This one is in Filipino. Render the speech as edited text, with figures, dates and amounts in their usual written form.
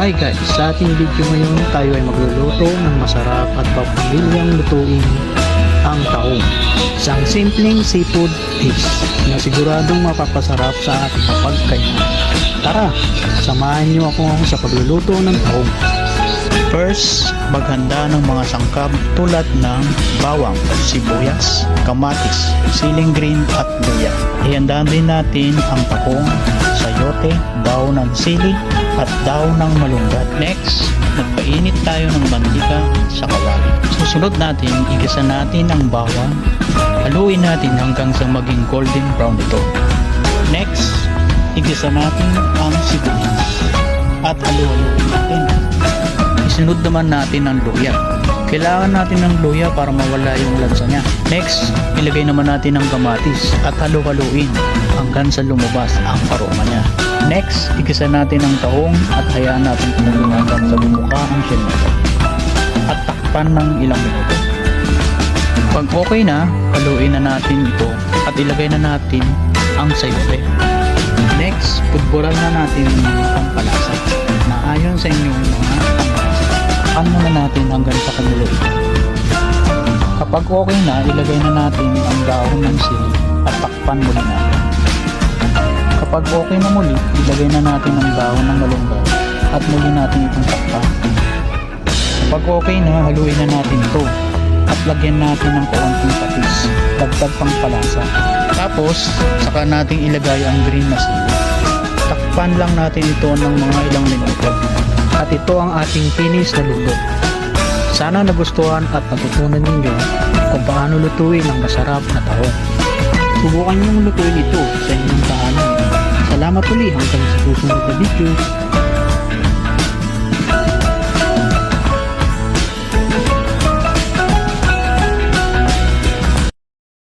Hi guys, sa ating video ngayon tayo ay magluluto ng masarap at pampilyang lutuin ang tahong. Isang simpleng seafood dish na siguradong mapapasarap sa ating pagkain. Tara, samahan niyo ako sa pagluluto ng tahong. First, maghanda ng mga sangkap tulad ng bawang, sibuyas, kamatis, siling green at luya. Ihanda din natin ang tahong, sayote, daw ng sili at daw ng malunggay. Next, magpainit tayo ng mantika sa kawali. Susunod natin, igisa natin ang bawang. Haluin natin hanggang sa maging golden brown ito. Next, igisa natin ang sibuyas at halu-haluin natin. Isunod naman natin ang luya. Kailangan natin ng luya para mawala yung lansa niya. Next, ilagay naman natin ang kamatis at halu-haluin hanggang sa lumabas ang aroma niya. Next, igisa natin ang tahong at hayaan natin kumulo hanggang sa bumuka ang shell nito. At takpan ng ilang minuto. Pag okay na, haluin na natin ito at ilagay na natin ang sayote. Next, pudburan na natin ang palasa na ayon sa inyong mga takpan muna natin hanggang sa kumulo ito. Kapag okay na, ilagay na natin ang dahon ng sili at takpan muli natin. Kapag okay na muli, ilagay na natin ang dahon ng malunggay at muli natin itong takpan. Kapag okay na, haluin na natin ito at lagyan natin ng kaunting patis, dagdag pang palasa. Tapos, saka natin ilagay ang green na sili. Takpan lang natin ito ng mga ilang minuto. At ito ang ating finish na luto. Sana nagustuhan at natutunan ninyo kung paano lutuin ang masarap na tahong. Subukan niyong lutuin ito sa inyong tahanan. Salamat uli hanggang sa susunod na video.